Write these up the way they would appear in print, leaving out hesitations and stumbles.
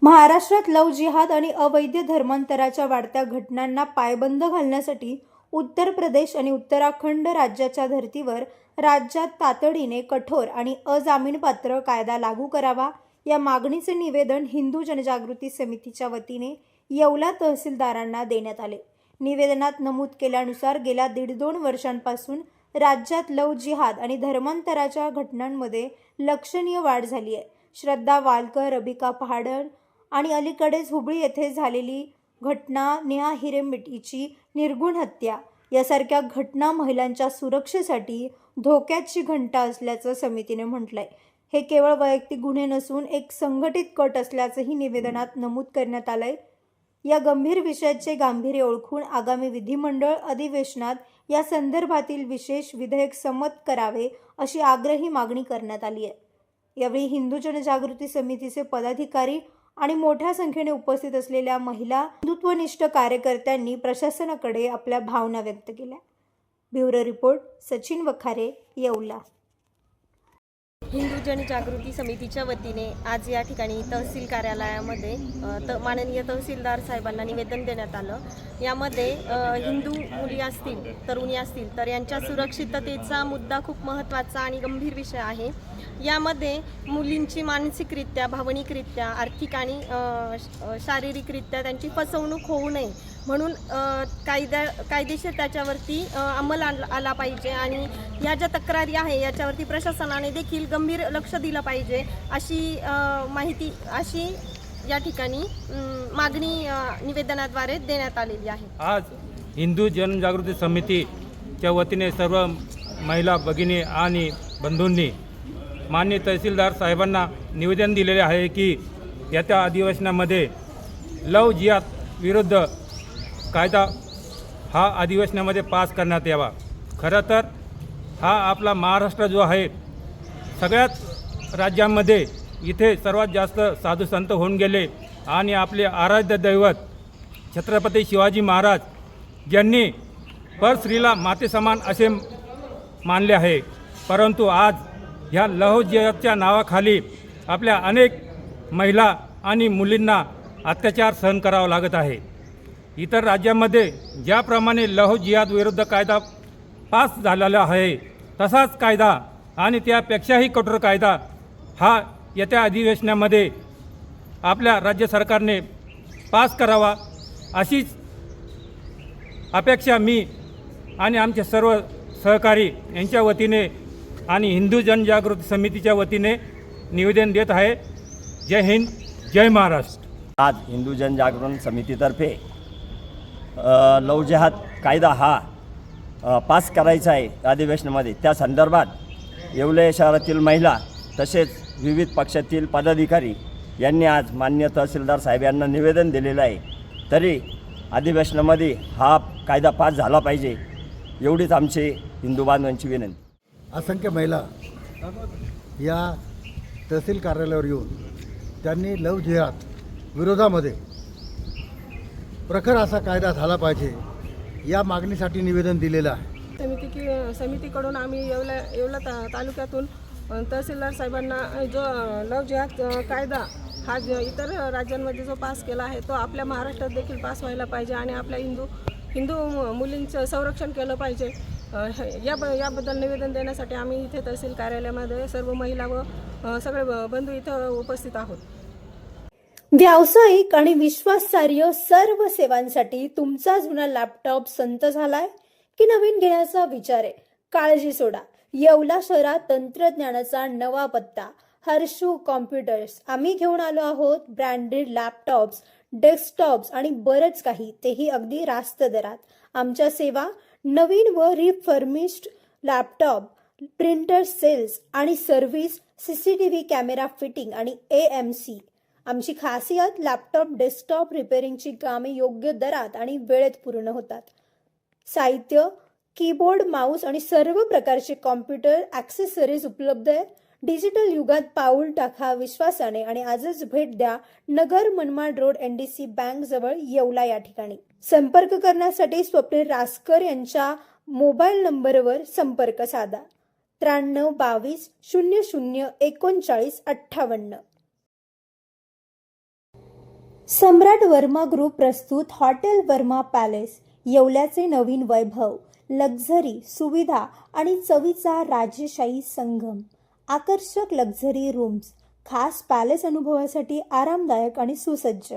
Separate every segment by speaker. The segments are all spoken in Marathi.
Speaker 1: महाराष्ट्रात लव्ह जिहाद आणि अवैध धर्मांतराच्या वाढत्या घटनांना पायबंद घालण्यासाठी उत्तर प्रदेश आणि उत्तराखंड राज्याच्या धर्तीवर राज्यात तातडीने कठोर आणि अजामीनपात्र कायदा लागू करावा या मागणीचे निवेदन हिंदू जनजागृती समितीच्या वतीने येवला तहसीलदारांना देण्यात आले। निवेदनात नमूद केल्यानुसार गेल्या 1.5-2 वर्षांपासून राज्यात लव्ह जिहाद आणि धर्मांतराच्या घटनांमध्ये लक्षणीय वाढ झाली आहे। श्रद्धा वालकर, रबिका पहाडण आणि अलीकडेच हुबळी येथे झालेली घटना, नेहा हिरेमठीची निर्घृण हत्या यासारख्या घटना महिलांच्या सुरक्षेसाठी धोक्याची घंटा असल्याचं समितीने म्हटलंय। हे केवळ वैयक्तिक गुन्हे नसून एक संघटित कट असल्याचंही निवेदनात नमूद करण्यात आलंय। या गंभीर विषयाचे गांभीर्य ओळखून आगामी विधिमंडळ अधिवेशनात या संदर्भातील विशेष विधेयक संमत करावे अशी आग्रही मागणी करण्यात आली आहे। यावेळी हिंदू जनजागृती समितीचे पदाधिकारी आणि मोठ्या संख्येने उपस्थित असलेल्या महिला हिंदुत्वनिष्ठ कार्यकर्त्यांनी प्रशासनाकडे आपल्या भावना व्यक्त केल्या। Bureau report, Sachin Wakhare, Yeola.
Speaker 2: हिंदू जनजागृती समितीच्या वतीने आज या ठिकाणी तहसील कार्यालयामध्ये माननीय तहसीलदार साहेबांना निवेदन देण्यात आलं। यामध्ये हिंदू मुली असतील, तरुणी असतील तर यांच्या सुरक्षिततेचा मुद्दा खूप महत्त्वाचा आणि गंभीर विषय आहे। यामध्ये मुलींची मानसिकरित्या, भावनिकरित्या, आर्थिक आणि शारीरिकरित्या त्यांची फसवणूक होऊ नये म्हणून कायदेशीर त्याच्यावरती अंमल आला पाहिजे आणि ह्या ज्या तक्रारी आहे याच्यावरती प्रशासनाने देखील गंभीर लक्ष दिलं पाहिजे अशी या ठिकाणी मागणी निवेदनाद्वारे देण्यात आलेली आहे।
Speaker 3: आज हिंदू जनजागृती समितीच्या वतीने सर्व महिला भगिनी आणि बंधूंनी माननीय तहसीलदार साहेबांना निवेदन दिलेले आहे की येत्या अधिवेशनामध्ये लव्ह जिहाद विरुद्ध कायदा हा अधिवेशनामध्ये पास करण्यात यावा। खरं तर हा आपला महाराष्ट्र जो आहे, सगळ्यात राज्यांमध्ये इथे सर्वात जास्त साधू संत होऊन गेले आणि आपले आराध्य दैवत छत्रपती शिवाजी महाराज यांनी परस्त्रीला मातेसमान असे मानले आहे। परंतु आज ह्या लव्ह जिहादच्या नावाखाली आपल्या अनेक महिला आणि मुलींना अत्याचार सहन करावा लागत आहे। इतर राज्यांमध्ये ज्याप्रमाणे लव्ह जिहाद विरुद्ध कायदा पास झालेला आहे तसाच कायदा आणि त्यापेक्षाही कठोर कायदा हा येत्या अधिवेशनामध्ये आपल्या राज्य सरकारने पास करावा अशीच अपेक्षा मी आणि आमचे सर्व सहकारी यांच्या वतीने आणि हिंदू जनजागृती समितीच्या वतीने निवेदन देत आहे। जय हिंद, जय महाराष्ट्र।
Speaker 4: आज हिंदू जनजागरण समितीतर्फे लव्ह जिहाद कायदा हा पास करायचा आहे अधिवेशनामध्ये। त्या संदर्भात येवले शहरातील महिला तसेच विविध पक्षातील पदाधिकारी यांनी आज माननीय तहसीलदार साहेब यांना निवेदन दिलेलं आहे। तरी अधिवेशनामध्ये हा कायदा पास झाला पाहिजे एवढीच आमची हिंदू बांधवांची विनंती।
Speaker 5: असंख्य महिला या तहसील कार्यालयावर येऊन त्यांनी लव्ह जिहाद विरोधामध्ये प्रखर असा कायदा झाला पाहिजे या मागणीसाठी निवेदन दिलेलं आहे।
Speaker 2: समितीकडून आम्ही येवला तालुक्यातून तहसीलदार साहेबांना जो लव्ह जिहाद कायदा हा इतर राज्यांमध्ये जो पास केला आहे तो आपल्या महाराष्ट्रात देखील पास व्हायला पाहिजे आणि आपल्या हिंदू मुलींचं संरक्षण केलं पाहिजे। याबद्दल निवेदन देण्यासाठी आम्ही इथे तहसील कार्यालयामध्ये सर्व महिला व सगळे बंधू इथं उपस्थित आहोत।
Speaker 1: व्यावसायिक आणि विश्वासार्ह सर्व सेवांसाठी तुमचा जुना लॅपटॉप संत झालाय की नवीन घेण्याचा विचार आहे? काळजी सोडा। येवला शहरात तंत्रज्ञानाचा नवा पत्ता, हर्षू कॉम्प्युटर्स। आम्ही घेऊन आलो आहोत ब्रँडेड लॅपटॉप्स, डेस्कटॉप्स आणि बरंच काही, तेही अगदी रास्त दरात। आमच्या सेवा नवीन व रिफर्निश्ड लॅपटॉप, प्रिंटर सेल्स आणि सर्व्हिस, CCTV कॅमेरा फिटिंग आणि AMC। आमची खासियत लॅपटॉप डेस्कटॉप रिपेअरिंगची कामे योग्य दरात आणि वेळेत पूर्ण होतात। साहित्य, कीबोर्ड, माऊस आणि सर्व प्रकारचे कॉम्प्युटर ॲक्सेसरीज उपलब्ध आहे। डिजिटल युगात पाऊल टाका विश्वासाने आणि आजच भेट द्या Nagar Manmad road NDC bank जवळ येवला या ठिकाणी। संपर्क करण्यासाठी स्वप्नील रासकर यांच्या मोबाईल नंबरवर संपर्क साधा 93 22 00 39 58। सम्राट वर्मा ग्रुप प्रस्तुत हॉटेल वर्मा पॅलेस येवल्याचे नवीन वैभव, लक्झरी, सुविधा आणि चवीचा राजेशाही संगम. आकर्षक लक्झरी रूम्स, खास पॅलेस अनुभवासाठी आरामदायक आणि सुसज्ज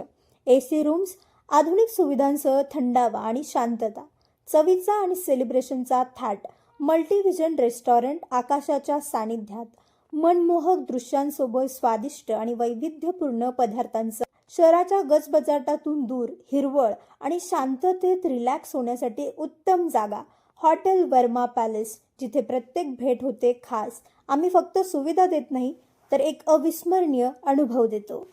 Speaker 1: AC रूम्स, आधुनिक सुविधांसह थंडावा आणि शांतता, चवीचा आणि सेलिब्रेशनचा थाट, मल्टीव्हिजन रेस्टॉरंट आकाशाच्या सानिध्यात, मनमोहक दृश्यांसोबत स्वादिष्ट आणि वैविध्यपूर्ण पदार्थांचा, शहराच्या गजबजाटातून दूर, हिरवळ आणि शांततेत रिलॅक्स होण्यासाठी उत्तम जागा. हॉटेल वर्मा पॅलेस, जिथे प्रत्येक भेट होते खास. आम्ही फक्त सुविधा देत नाही तर एक अविस्मरणीय अनुभव देतो.